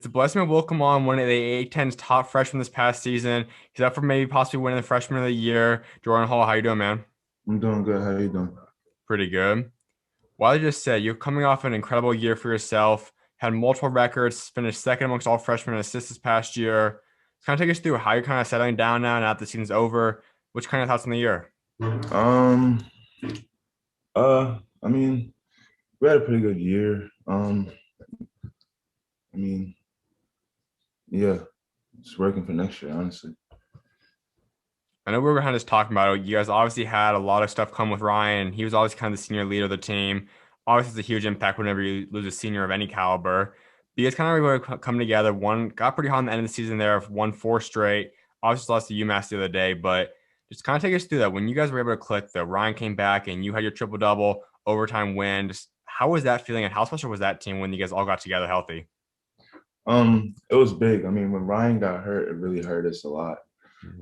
a blessing to welcome on one of the A-10's top freshmen this past season. He's up for maybe possibly winning the Freshman of the Year. Jordan Hall, how you doing, man? I'm doing good. How you doing? Pretty good. Well, I just said you're coming off an incredible year for yourself. Had multiple records, finished second amongst all freshmen in assists this past year. Kind of take us through how you're kind of settling down now that the season's over. Which kind of thoughts on the year? Um, I mean, we had a pretty good year. I mean, yeah, just working for next year, honestly. I know we were kind of just talking about it. You guys obviously had a lot of stuff come with Ryan. He was always kind of the senior leader of the team. Obviously, it's a huge impact whenever you lose a senior of any caliber. But you guys kind of really come together. One got pretty hot on the end of the season there, won four straight. Obviously, lost to UMass the other day, but just kind of take us through that. When you guys were able to click, the Ryan came back and you had your triple double overtime win. Just how was that feeling, and how special was that team when you guys all got together healthy? It was big. I mean, when Ryan got hurt, it really hurt us a lot.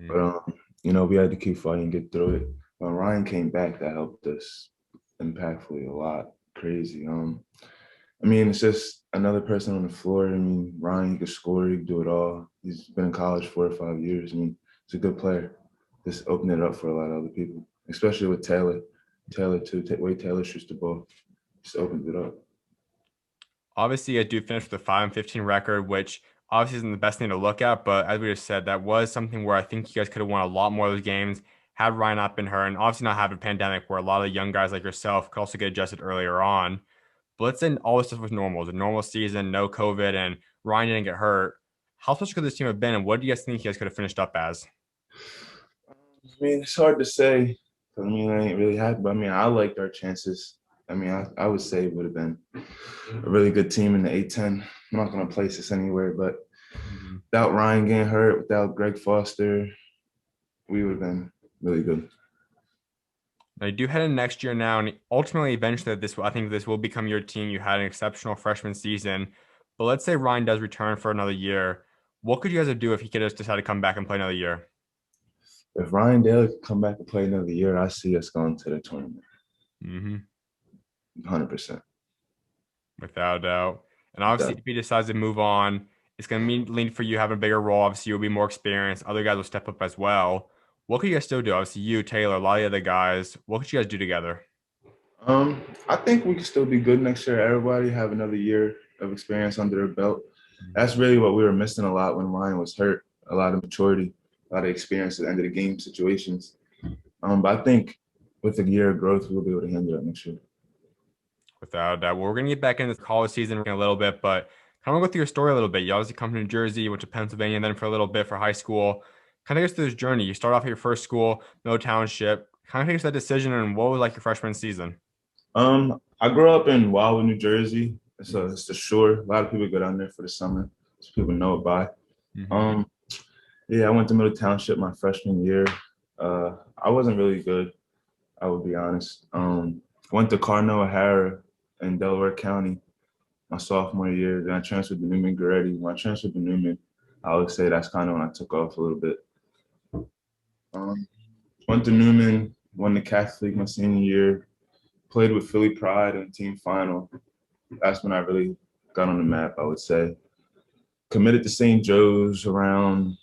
But Hmm. we had to keep fighting and get through it. When Ryan came back, that helped us impactfully a lot. Crazy. I mean, it's just another person on the floor. I mean, Ryan, he could score, he could do it all. He's been in college 4 or 5 years. I mean, he's a good player. Just opened it up for a lot of other people, especially with Taylor. Taylor, too. Way Taylor shoots the ball. Just opens it up. Obviously, I do finish with a 5-15 record, which obviously isn't the best thing to look at. But as we just said, that was something where I think you guys could have won a lot more of those games had Ryan not been hurt, and obviously not have a pandemic where a lot of young guys like yourself could also get adjusted earlier on. But let's say all this stuff was normal. It was a normal season, no COVID, and Ryan didn't get hurt. How special could this team have been, and what do you guys think you guys could have finished up as? I mean, it's hard to say. I mean, I ain't really happy, but I mean, I liked our chances. I mean, I would say it would have been a really good team in the A-10. I'm not going to place this anywhere, but Mhm. without Ryan getting hurt, without Greg Foster, we would have been really good. Now you do head in next year now, and ultimately, eventually, I think this will become your team. You had an exceptional freshman season, but let's say Ryan does return for another year. What could you guys do if he could just decide to come back and play another year? If Ryan Daly could come back and play another year, I see us going to the tournament, Hmm. 100%. Without a doubt. And obviously, if he decides to move on, it's going to mean lean for you having a bigger role. Obviously, you'll be more experienced. Other guys will step up as well. What could you guys still do? Obviously, you, Taylor, a lot of the other guys. What could you guys do together? I think we can still be good next year. Everybody have another year of experience under their belt. That's really what we were missing a lot when Ryan was hurt. A lot of maturity, a lot of experience at the end of the game situations. But I think with a year of growth, we'll be able to handle that next year. Without a doubt. Well, we're going to get back into the college season in a little bit, but kind of go through your story a little bit. You obviously come from New Jersey, you went to Pennsylvania, and then for a little bit for high school. Kind of take us through this journey. You start off at your first school, no township. Kind of take us that decision and what was like your freshman season? I grew up in Wildwood, New Jersey. It's the shore. A lot of people go down there for the summer, so people know it by. Mm-hmm. Um, yeah, I went to Middle Township my freshman year. I wasn't really good, I would be honest. Went to Cardinal O'Hara in Delaware County my sophomore year. Then I transferred to Newman Goretti. When I transferred to Newman, I would say that's kind of when I took off a little bit. Um, Went to Newman, won the Catholic League my senior year, played with Philly Pride in team final. That's when I really got on the map, I would say. Committed to St. Joe's around,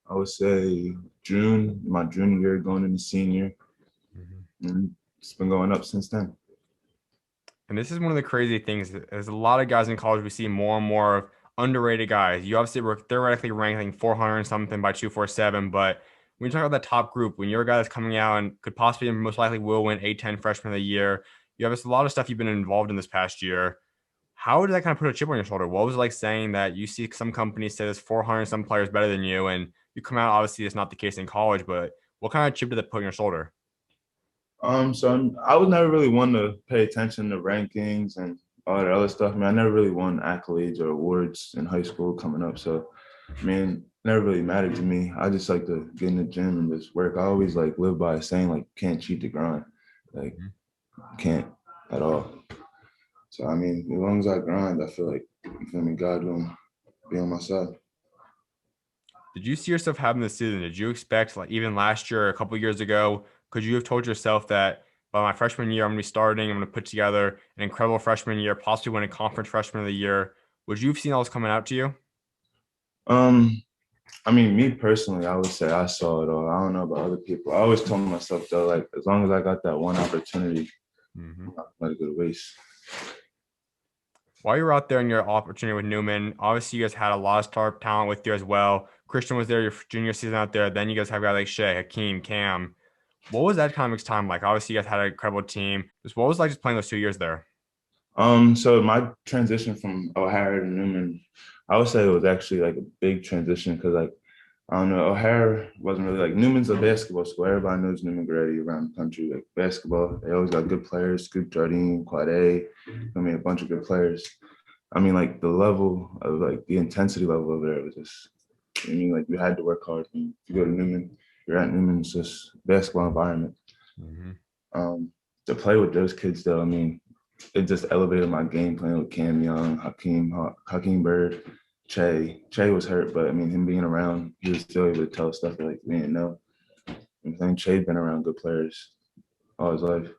I would say, June, my junior year, going into senior. And it's been going up since then. And this is one of the crazy things. There's a lot of guys in college we see more and more of underrated guys. You obviously were theoretically ranked like 400 and something by 247, but when you talk about that top group, when you're a guy that's coming out and could possibly and most likely will win A-10 freshman of the year, you have a lot of stuff you've been involved in this past year. How did that kind of put a chip on your shoulder? What was it like saying that you see some companies say there's 400 some players better than you, and you come out, obviously it's not the case in college, but what kind of chip did that put on your shoulder? I was never really one to pay attention to rankings and all that other stuff. I mean, I never really won accolades or awards in high school coming up. So, I mean, it never really mattered to me. I just like to get in the gym and just work. I always like live by a saying like can't cheat the grind. Like can't at all. So I mean, as long as I grind, I feel like you feel me, God will be on my side. Did you see yourself having this season? Did you expect, like even last year, a couple years ago, could you have told yourself that by my freshman year, I'm going to be starting, I'm going to put together an incredible freshman year, possibly win a conference freshman of the year? Would you have seen all this coming out to you? Um, I mean, me personally, I would say I saw it all. I don't know about other people. I always told myself though, like as long as I got that one opportunity, Mm-hmm. I'm not gonna let it go to waste. While you were out there in your opportunity with Newman, obviously you guys had a lot of star talent with you as well. Christian was there your junior season out there. Then you guys have guys like Shea, Hakeem, Cam. What was that kind of time like? Obviously, you guys had an incredible team. Just what was it like just playing those 2 years there? So my transition from O'Hara to Newman, I would say it was actually like a big transition because like I don't know, O'Hara wasn't really like Newman's a basketball school. Everybody knows Newman Grady around the country. Like basketball, they always got good players, Scoop Jardine, Quad A, I mean a bunch of good players. I mean like the level of like the intensity level over there was just I mean like you had to work hard. I mean, if you go to Newman, you're at Newman, it's just basketball environment. Mm-hmm. Um, to play with those kids though, I mean, it just elevated my game playing with Cam Young, Hakeem Bird, Che. Che was hurt, but I mean, him being around, he was still able to tell stuff that like we didn't know. I think Che's been around good players all his life.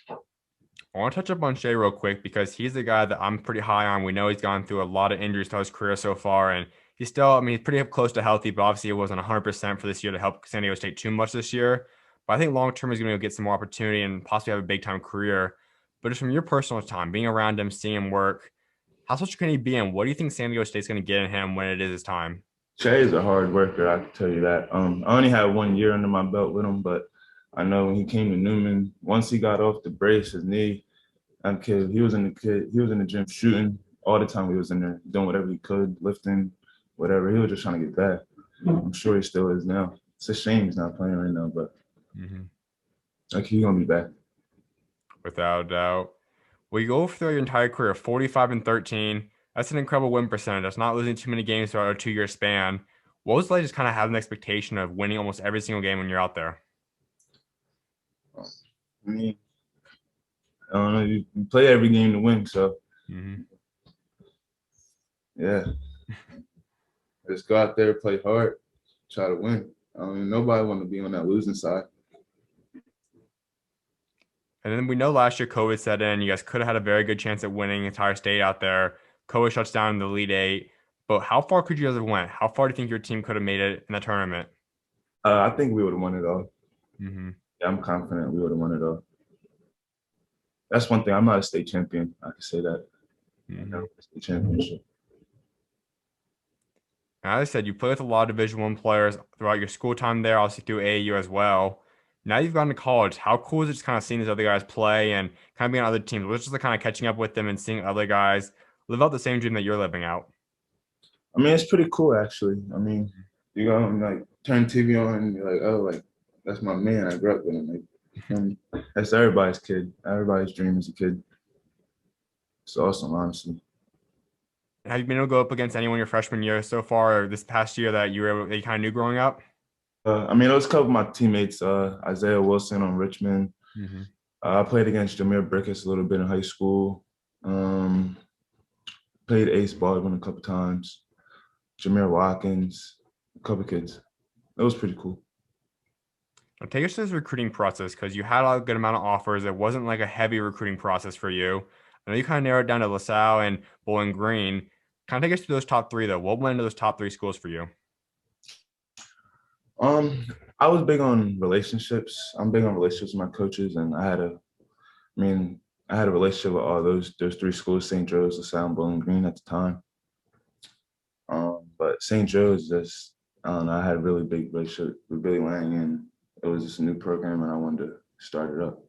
I want to touch up on Shea real quick because he's the guy that I'm pretty high on. We know he's gone through a lot of injuries throughout his career so far, and he's still, I mean, he's pretty close to healthy, but obviously it wasn't 100% for this year to help San Diego State too much this year. But I think long term he's going to get some more opportunity and possibly have a big time career. But just from your personal time, being around him, seeing him work, how special can he be, and what do you think San Diego State's going to get in him when it is his time? Che is a hard worker, I can tell you that. I only had 1 year under my belt with him, but I know when he came to Newman, once he got off the brace, his knee, that kid, he was in the gym shooting all the time. He was in there doing whatever he could, lifting, whatever. He was just trying to get back. I'm sure he still is now. It's a shame he's not playing right now, but Mm-hmm. like he's gonna be back. Without a doubt. Well, you go through your entire career, 45-13. That's an incredible win percentage. That's not losing too many games throughout a 2 year span. What was it like just kind of having the expectation of winning almost every single game when you're out there? I mean, I don't know. You play every game to win, so Mm-hmm. yeah, just go out there, play hard, try to win. I mean, nobody want to be on that losing side. And then we know last year COVID set in. You guys could have had a very good chance at winning the entire state out there. COVID shuts down in the Elite Eight. But how far could you guys have went? How far do you think your team could have made it in the tournament? I think we would have won it all. Mm-hmm. Yeah, I'm confident we would have won it all. That's one thing. I'm not a state champion. I can say that. I Mm-hmm. never won a state championship. As I said, you play with a lot of Division One players throughout your school time there, obviously through AAU as well. Now you've gone to college. How cool is it just kind of seeing these other guys play and kind of being on other teams? What's just like kind of catching up with them and seeing other guys live out the same dream that you're living out? I mean, it's pretty cool actually. I mean, you go and like turn TV on and you're like, oh, like that's my man. I grew up with him. That's everybody's kid. Everybody's dream as a kid. It's awesome, honestly. Have you been able to go up against anyone your freshman year so far, or this past year that that you kind of knew growing up? I mean, it was a couple of my teammates, Isaiah Wilson on Richmond. Mm-hmm. I played against Jameer Brickus a little bit in high school. Um, Played Ace Baldwin a couple times. Jameer Watkins, a couple kids. It was pretty cool. Now take us to this recruiting process because you had a good amount of offers. It wasn't like a heavy recruiting process for you. I know you kind of narrowed down to LaSalle and Bowling Green. Kind of take us to those top three though. What went into those top three schools for you? Um, I was big on relationships. I'm big on relationships with my coaches, and I mean, I had a relationship with all those three schools, St. Joe's, LaSalle, and Bowling Green at the time. But St. Joe's just, I don't know, I had a really big relationship with Billy Lange, and it was just a new program, and I wanted to start it up.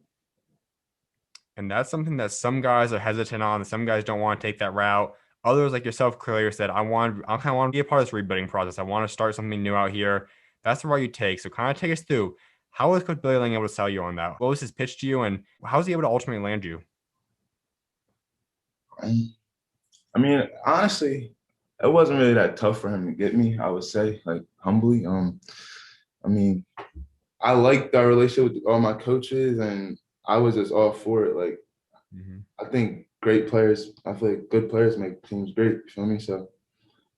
And that's something that some guys are hesitant on, and some guys don't want to take that route. Others, like yourself, clearly said, I kind of want to be a part of this rebuilding process. I want to start something new out here. That's the route you take. So kind of take us through how was Coach Billy Lange able to sell you on that? What was his pitch to you, and how was he able to ultimately land you? I mean, honestly, it wasn't really that tough for him to get me, I would say, like humbly. I mean, I liked our relationship with all my coaches, and I was just all for it. Like, Mm-hmm. I think great players, I feel like good players make teams great. You feel me? So,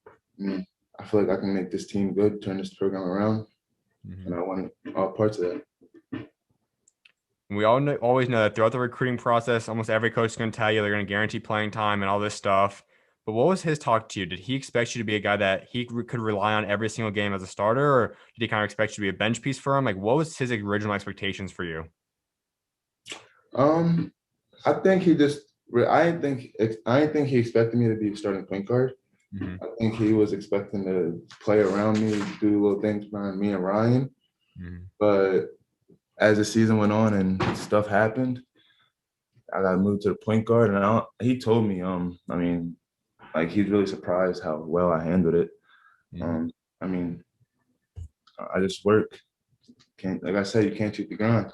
I mean, I feel like I can make this team good, turn this program around, Mm-hmm. and I want all parts of that. We always know that throughout the recruiting process, almost every coach is going to tell you they're going to guarantee playing time and all this stuff. But what was his talk to you? Did he expect you to be a guy that could rely on every single game as a starter, or did he kind of expect you to be a bench piece for him? Like, what was his original expectations for you? Um, I think he just. I didn't think he expected me to be a starting point guard. Hmm. I think he was expecting to play around me, do little things behind me and Ryan. Hmm. But as the season went on and stuff happened, I got moved to the point guard, and he told me, I mean, like he's really surprised how well I handled it. Hmm. Um, I mean, I just work. Can't like I said, you can't cheat the grind.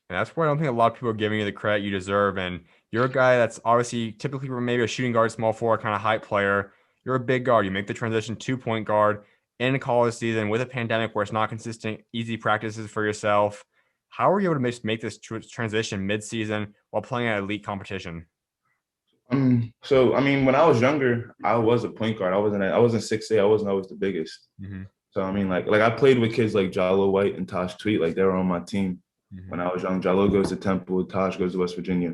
And that's where I don't think a lot of people are giving you the credit you deserve. And you're a guy that's obviously typically maybe a shooting guard, small forward kind of hype player. You're a big guard. You make the transition to point guard in a college season with a pandemic where it's not consistent, easy practices for yourself. How are you able to make this transition mid-season while playing at elite competition? So I mean, when I was younger, I was a point guard. I wasn't 6'8". I wasn't always the biggest. Hmm. So I mean, like I played with kids like Jalo White and Tosh Tweet, like they were on my team when Hmm. I was young. Jalo goes to Temple, Tosh goes to West Virginia.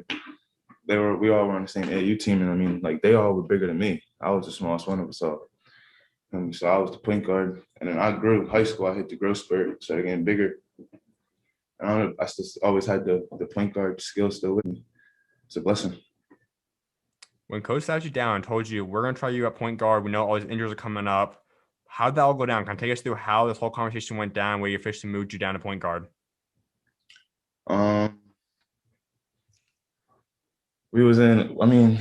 We all were on the same AU team, and I mean, like they all were bigger than me. I was the smallest one of us all. So I was the point guard, and then I grew. High school, I hit the growth spurt, started getting bigger. And I just always had the point guard skill still with me. It's a blessing. When coach sat you down and told you, we're going to try you at point guard, we know all these injuries are coming up. How'd that all go down? Kind of take us through how this whole conversation went down where you officially moved you down to point guard. Um, we was in. I mean,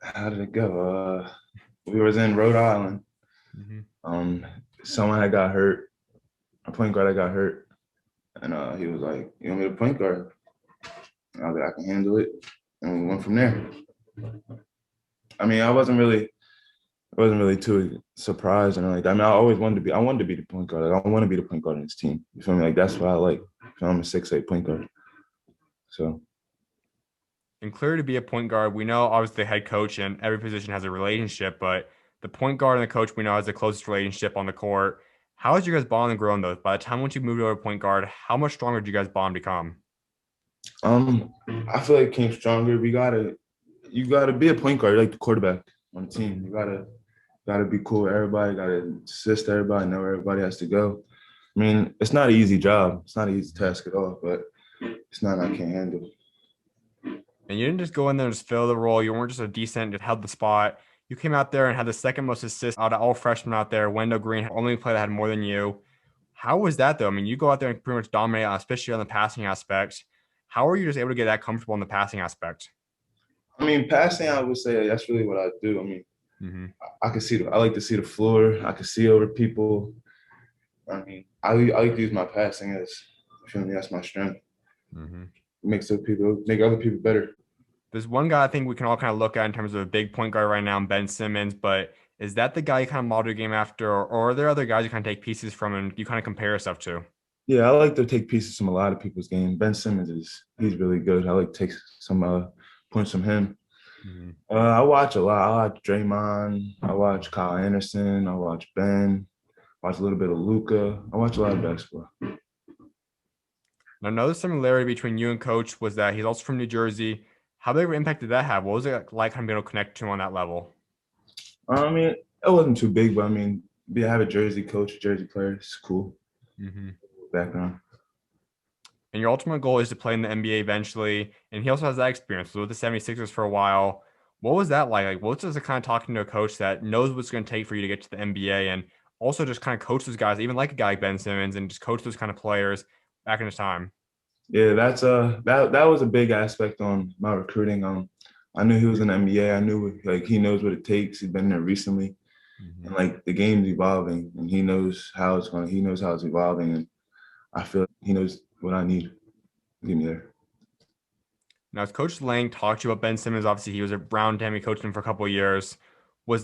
how did it go? We was in Rhode Island. Hmm. Um, Someone had got hurt. A point guard had got hurt, and he was like, "You want me to point guard?" And I was like, "I can handle it," and we went from there. I mean, I wasn't really too surprised and like that. I mean, I wanted to be the point guard. Like, I want to be the point guard in this team. You feel me? Like that's what I like. So I'm a 6'8" point guard. So And clear to be a point guard, we know obviously the head coach and every position has a relationship, but the point guard and the coach we know has the closest relationship on the court. How has you guys bond and grown though? By the time once you moved over to point guard, how much stronger did you guys bond become? I feel like it came stronger. You gotta be a point guard. You're like the quarterback on the team. You gotta be cool with everybody. Gotta assist everybody. Know where everybody has to go. I mean, it's not an easy job. It's not an easy task at all. But it's not I can't handle. And you didn't just go in there and just fill the role. You weren't just a decent, just held the spot. You came out there and had the second most assists out of all freshmen out there. Wendell Green, only player that had more than you. How was that though? I mean, you go out there and pretty much dominate, especially on the passing aspect. How are you just able to get that comfortable in the passing aspect? I mean, passing, I would say that's really what I do. I mean, Hmm. I like to see the floor. I can see over people. I mean, I like to use my passing as, I feel me, that's my strength. Hmm. Make other people better. There's one guy I think we can all kind of look at in terms of a big point guard right now, Ben Simmons. But is that the guy you kind of model your game after, or are there other guys you kind of take pieces from and you kind of compare yourself to? Yeah, I like to take pieces from a lot of people's game. Ben Simmons he's really good. I like to take some points from him. Hmm. I watch a lot. I watch Draymond. I watch Kyle Anderson. I watch Ben. I watch a little bit of Luca. I watch a lot of basketball. Now, another similarity between you and Coach was that he's also from New Jersey. How big of an impact did that have? What was it like kind of being able to connect to him on that level? I mean, it wasn't too big, but I mean, have a Jersey coach, Jersey player. It's cool Hmm. background. And your ultimate goal is to play in the NBA eventually. And he also has that experience. Was with the 76ers for a while. What was that like? Like, what's it kind of talking to a coach that knows what's going to take for you to get to the NBA and also just kind of coach those guys, even like a guy like Ben Simmons, and just coach those kind of players back in his time? Yeah, that was a big aspect on my recruiting. I knew he was in the NBA. I knew like he knows what it takes. He's been there recently, and Hmm. like the game's evolving, and he knows how it's going. He knows how it's evolving, and I feel like he knows what I need to get me there. Now, as Coach Lang talked to you about Ben Simmons, obviously he was around him. He coached him for a couple of years.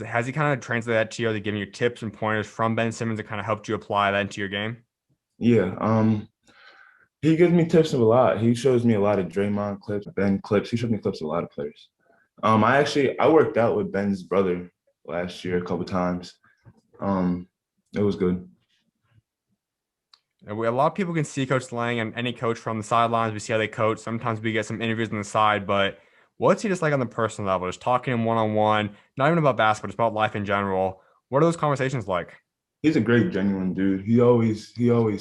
Has he kind of translated that to you? Has he given you tips and pointers from Ben Simmons that kind of helped you apply that into your game? Yeah, he gives me tips of a lot. He shows me a lot of Draymond clips, Ben clips. He showed me clips of a lot of players. I worked out with Ben's brother last year a couple times. Um, it was good. And a lot of people can see Coach Lang and any coach from the sidelines. We see how they coach. Sometimes we get some interviews on the side, but What's he just like on the personal level? Just talking to him one on one, not even about basketball, just about life in general. What are those conversations like? He's a great, genuine dude. He always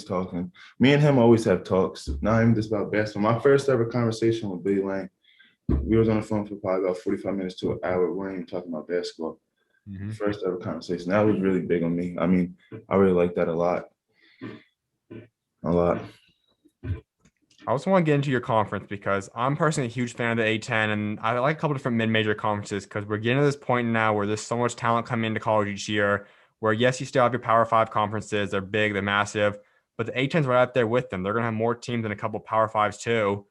talking. Me and him always have talks, not even just about basketball. My first ever conversation with Billy Lange, we was on the phone for probably about 45 minutes to an hour. We weren't even talking about basketball. Hmm. First ever conversation. That was really big on me. I mean, I really like that a lot. A lot. I also want to get into your conference because I'm personally a huge fan of the A-10, and I like a couple different mid-major conferences because we're getting to this point now where there's so much talent coming into college each year. Where yes, you still have your Power Five conferences; they're big, they're massive, but the A-10's right out there with them. They're gonna have more teams than a couple Power Fives too.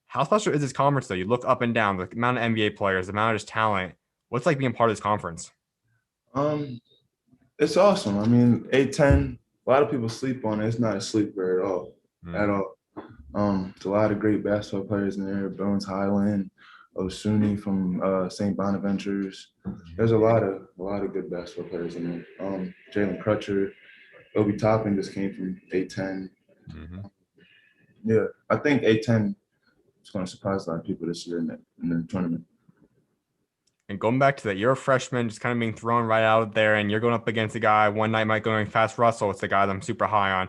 How special is this conference though? You look up and down, the amount of NBA players, the amount of just talent. What's it like being part of this conference? Um, it's awesome. I mean, A-10, a lot of people sleep on it. It's not a sleeper at all. At Mm. all. It's a lot of great basketball players in there. Bones Highland, Osuni from St. Bonaventures. There's a lot of good basketball players in there. Jalen Crutcher, Obi Toppin just came from A10. Mm-hmm. Yeah, I think A10 is going to surprise a lot of people this year in the tournament. And going back to that, you're a freshman, just kind of being thrown right out there, and you're going up against a guy. One night might go against Fast Russell, it's the guy that I'm super high on.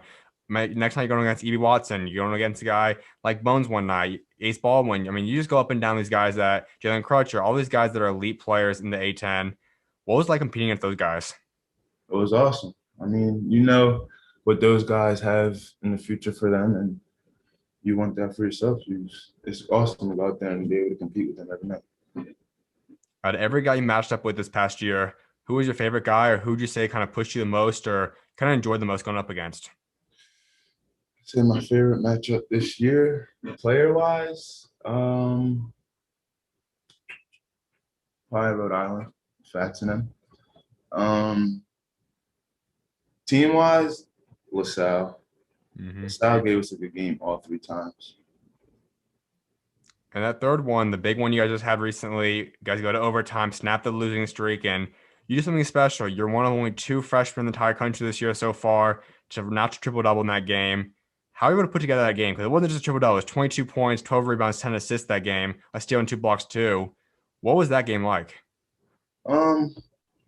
Next night you're going against Evie Watson. You're going against a guy like Bones one night, Ace Baldwin. I mean, you just go up and down these guys that Jalen Crutcher, all these guys that are elite players in the A10. What was it like competing against those guys? It was awesome. I mean, you know what those guys have in the future for them, and you want that for yourself. It's awesome to go out there and be able to compete with them every night. Out of every guy you matched up with this past year, who was your favorite guy, or who'd you say kind of pushed you the most, or kind of enjoyed the most going up against? I'd say my favorite matchup this year, player wise, probably Rhode Island, Fats and them. Um, team wise, LaSalle. Mm-hmm. LaSalle gave us a good game all three times. And that third one, the big one you guys just had recently, you guys go to overtime, snap the losing streak, and you do something special. You're one of only two freshmen in the entire country this year so far to notch a triple double in that game. How are you able to put together that game? Because it wasn't just a triple double, it was 22 points, 12 rebounds, 10 assists that game, a steal and two blocks too. What was that game like? Um,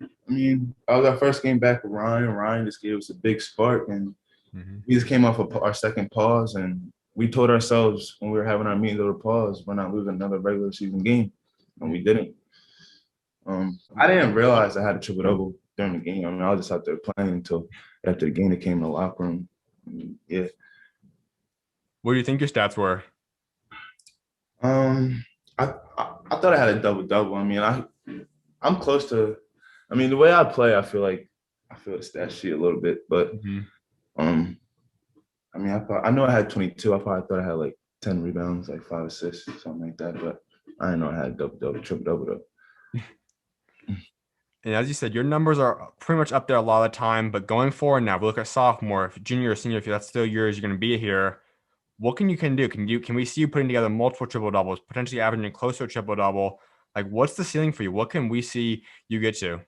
I mean, I was our first game back with Ryan. Ryan just gave us a big spark, and Hmm. we just came off of our second pause, and we told ourselves when we were having our meeting to pause, we're not losing another regular season game, and we didn't. I didn't realize I had a triple double during the game. I mean, I was just out there playing until after the game, it came in the locker room. Yeah. What do you think your stats were? Um, I thought I had a double double. I mean, I'm close to. I mean, the way I play, I feel the stat sheet a little bit, but Hmm. um, I mean, I know I had 22. I probably thought I had like 10 rebounds, like 5 assists, something like that. But I didn't know I had a double double, triple double though. And as you said, your numbers are pretty much up there a lot of the time. But going forward now, we look at sophomore, if junior or senior, if that's still yours, you're going to be here. What can do? Can we see you putting together multiple triple doubles, potentially averaging close to a triple double? Like, what's the ceiling for you? What can we see you get to?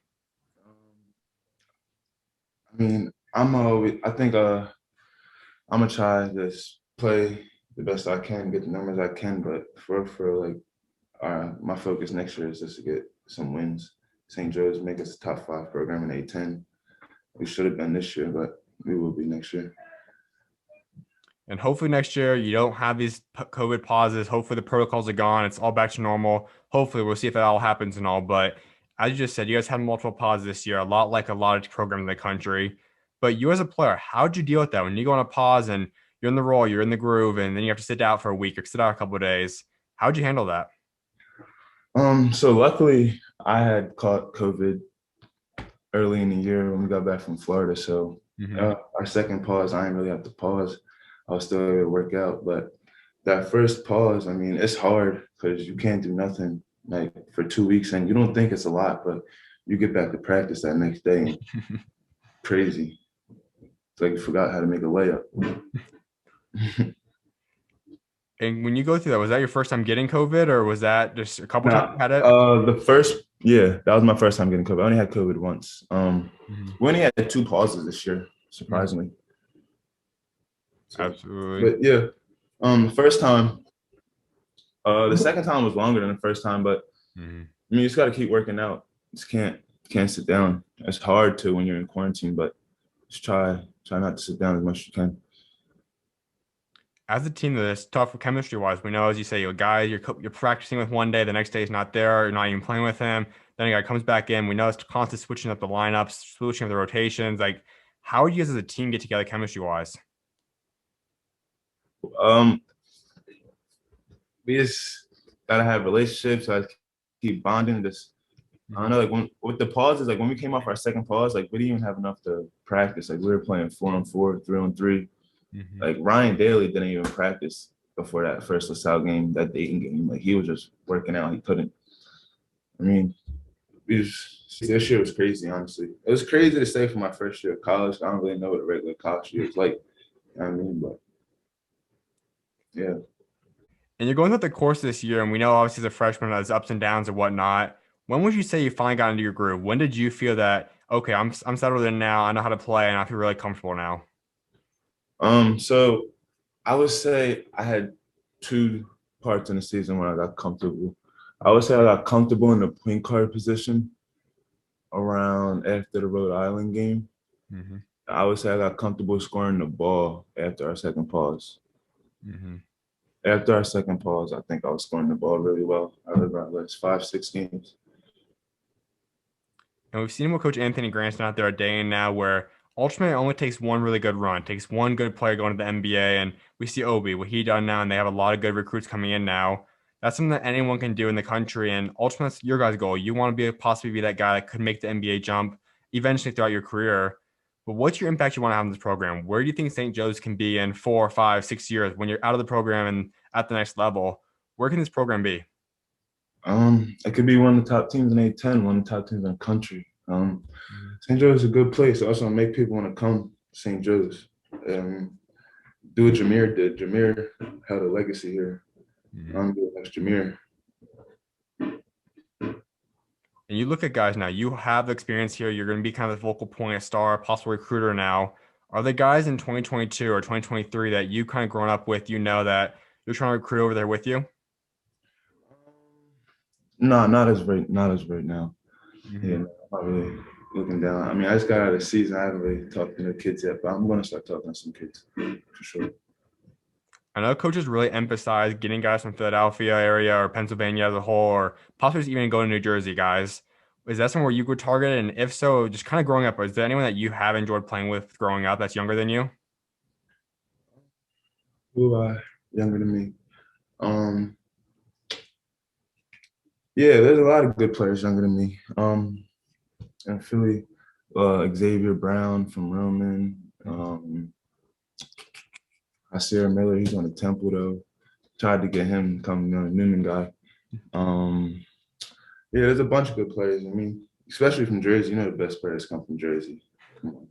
I mean, I think I'm gonna try to play the best I can, get the numbers I can. But for like my focus next year is just to get some wins. St. Joe's make us a top five program in A10. We should have been this year, but we will be next year. And hopefully next year you don't have these COVID pauses. Hopefully the protocols are gone. It's all back to normal. Hopefully we'll see if that all happens and all. But as you just said, you guys had multiple pauses this year, a lot like a lot of programs in the country. But you as a player, how'd you deal with that when you go on a pause and you're in the role, you're in the groove, and then you have to sit out for a week or sit out a couple of days? How'd you handle that? So luckily I had caught COVID early in the year when we got back from Florida. So Hmm. our second pause, I didn't really have to pause. I was still able to work out. But that first pause, I mean, it's hard because you can't do nothing like for 2 weeks and you don't think it's a lot, but you get back to practice that next day and crazy. It's like you forgot how to make a layup. And when you go through that, was that your first time getting COVID, or was that just a couple times Now, you had it? that was my first time getting COVID. I only had COVID once. Mhm. We only had two pauses this year, Mhm. surprisingly. So, Absolutely. but yeah, the first time The second time was longer than the first time, but Mhm. I mean, you just got to keep working out. Just can't sit down. It's hard to when you're in quarantine, but just try not to sit down as much as you can. As a team, that's tough chemistry wise. We know, as you say, you guys you're practicing with one day, the next day he's not there, you're not even playing with him. Then a guy comes back in. We know it's constant switching up the lineups, switching up the rotations. Like, how do you guys as a team get together chemistry wise? Um, we just gotta have relationships. I keep bonding. Just I don't Mhm. know, like when with the pauses, like when we came off our second pause, like we didn't even have enough to practice. Like we were playing 4-on-4, 3-on-3. Mhm. Like Ryan Daly didn't even practice before that first LaSalle game, that Dayton game. Like he was just working out. He couldn't. I mean, this year was crazy, honestly. It was crazy to stay for my first year of college. I don't really know what a regular college year is like. You know what I mean? But yeah. And you're going through the course this year, and we know obviously as a freshman, there's ups and downs and whatnot. When would you say you finally got into your groove? When did you feel that okay, I'm settled in now, I know how to play, and I feel really comfortable now? So I would say I had two parts in the season where I got comfortable. I would say I got comfortable in the point guard position around after the Rhode Island game. Mm-hmm. I would say I got comfortable scoring the ball after our second pause. Mm-hmm. After our second pause, I think I was scoring the ball really well. I was around like 5, 6 games. And we've seen with Coach Anthony Granson out there a day in now where ultimately it only takes one really good run, takes one good player going to the NBA. And we see Obi, what he done now, and they have a lot of good recruits coming in now. That's something that anyone can do in the country. And ultimately, that's your guys' goal. You want to be possibly be that guy that could make the NBA jump eventually throughout your career. But what's your impact you want to have in this program? Where do you think St. Joe's can be in 4, 5, 6 years when you're out of the program and at the next level? Where can this program be? It could be one of the top teams in A-10, one of the top teams in the country. St. Joe's is a good place. Also, make people want to come to St. Joe's. Do what Jameer did. Jameer had a legacy here. Mhm. I'm doing next Jameer. And you look at guys now, you have the experience here. You're going to be kind of the focal point, a star, possible recruiter now. Are the guys in 2022 or 2023 that you kind of grown up with, you know that you're trying to recruit over there with you? No, not as right now. Yeah, Hmm. no, I'm not really looking down. I mean, I just got out of the season. I haven't really talked to the kids yet, but I'm gonna start talking to some kids for sure. I know coaches really emphasize getting guys from Philadelphia area or Pennsylvania as a whole, or possibly even go to New Jersey, guys. Is that somewhere you would target? And if so, just kind of growing up, is there anyone that you have enjoyed playing with growing up that's younger than you? Who younger than me? Um, yeah, there's a lot of good players younger than me. In Philly, Xavier Brown from Roman. Hasir Miller, he's on the Temple though. Tried to get him to come, Newman guy. Um, yeah, there's a bunch of good players. I mean, especially from Jersey. You know, the best players come from Jersey. Come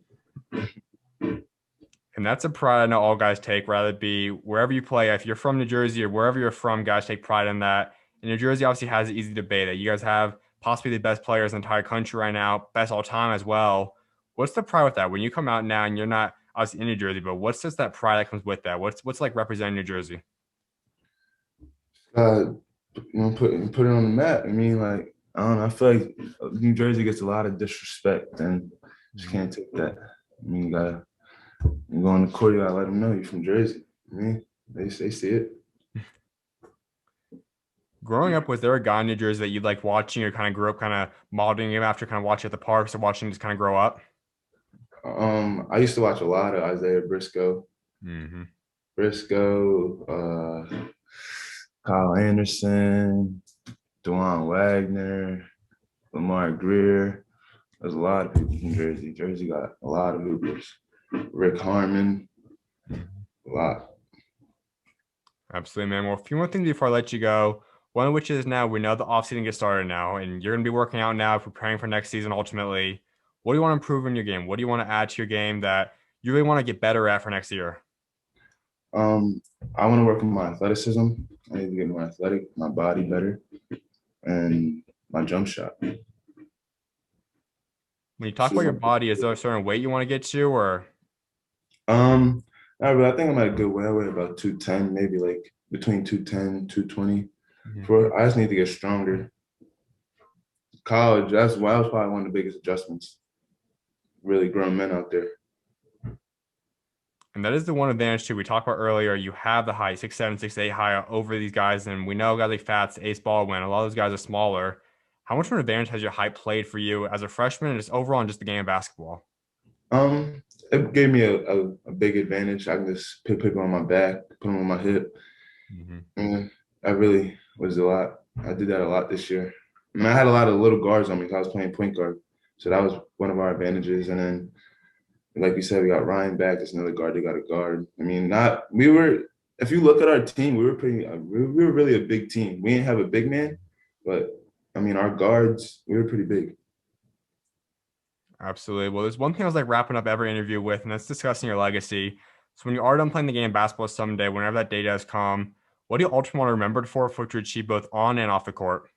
And that's a pride I know all guys take, rather it be wherever you play. If you're from New Jersey or wherever you're from, guys take pride in that. And New Jersey obviously has an easy debate that you guys have possibly the best players in the entire country right now, best all time as well. What's the pride with that? When you come out now and you're not obviously in New Jersey, but what's just that pride that comes with that? What's like representing New Jersey? on. Put it on the map. I mean, like I don't know. I feel like New Jersey gets a lot of disrespect, and just Mhm. can't take that. I mean, you go on the court, you gotta let them know you're from Jersey. I mean, they see it. Growing up, was there a guy in New Jersey that you like watching or kind of grew up kind of modeling him after kind of watching at the parks or watching him just kind of grow up? I used to watch a lot of Isaiah Hmm. Kyle Anderson, Dewan Wagner, Lamar Greer. There's a lot of people from Jersey. Jersey got a lot of hoopers. Rick Harmon, a lot. Absolutely, man. Well, a few more things before I let you go. One of which is now we know the offseason gets started now, and you're going to be working out now, preparing for next season ultimately. What do you want to improve in your game? What do you want to add to your game that you really want to get better at for next year? Um, I want to work on my athleticism. I need to get more athletic, my body better, and my jump shot. When you talk So, about your body, is there a certain weight you want to get to, or um, I think I'm at a good weight. I weigh about 210, maybe like between 210, 220. Mhm. For I just need to get stronger. College, that's why that was probably one of the biggest adjustments. Really grown men out there. And that is the one advantage too. We talked about earlier. You have the height, 6'7", 6'8" high over these guys, and we know guys like Fats, Ace Baldwin. A lot of those guys are smaller. How much of an advantage has your height played for you as a freshman and just overall in just the game of basketball? Um, it gave me a big advantage. I can just put people on my back, put them on my hip. Hmm. And I really was a lot. I did that a lot this year. And I had a lot of little guards on me because I was playing point guard. So that was one of our advantages. And then, like you said, we got Ryan back. There's another guard. They got a guard. I mean, not we were. If you look at our team, we were pretty. We were really a big team. We didn't have a big man, but I mean, our guards, we were pretty big. Absolutely. Well, there's one thing I was like wrapping up every interview with, and that's discussing your legacy. So when you are done playing the game of basketball someday, whenever that day does come, what do you ultimately want to remember for what you achieve both on and off the court?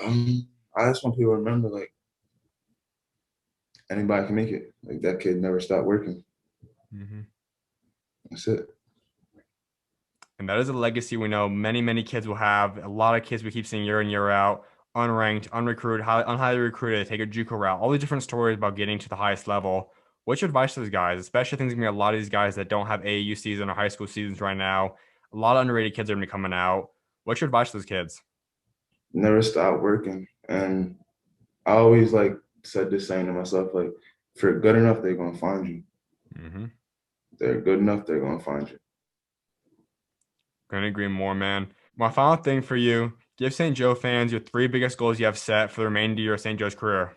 I just want people to remember, like anybody can make it. Like that kid never stopped working. Hmm. That's it. And that is a legacy we know many, many kids will have. A lot of kids we keep seeing year in, year out, unranked, unrecruited, unhighly recruited, take a JUCO route, all these different stories about getting to the highest level. What's your advice to those guys, especially things gonna be a lot of these guys that don't have AAU season or high school seasons right now? A lot of underrated kids are gonna be coming out. What's your advice to those kids? Never stop working. And I always like said this saying to myself, like, if you're good enough, they're gonna find you. Mm-hmm. If they're good enough, they're gonna find you. Couldn't agree more, man. My final thing for you, give St. Joe fans your three biggest goals you have set for the remainder of your St. Joe's career.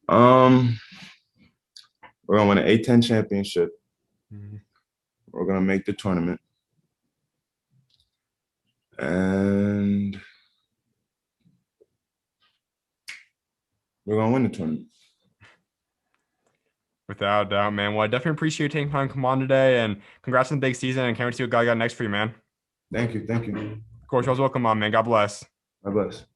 Um, we're gonna win an A-10 championship. Mhm. We're gonna make the tournament, and we're gonna win the tournament. Without a doubt, man. Well, I definitely appreciate you taking time to come on today, and congrats on the big season, and can't wait to see what God got next for you, man. Thank you, thank you. Coach, I was welcome on, man. God bless. God bless.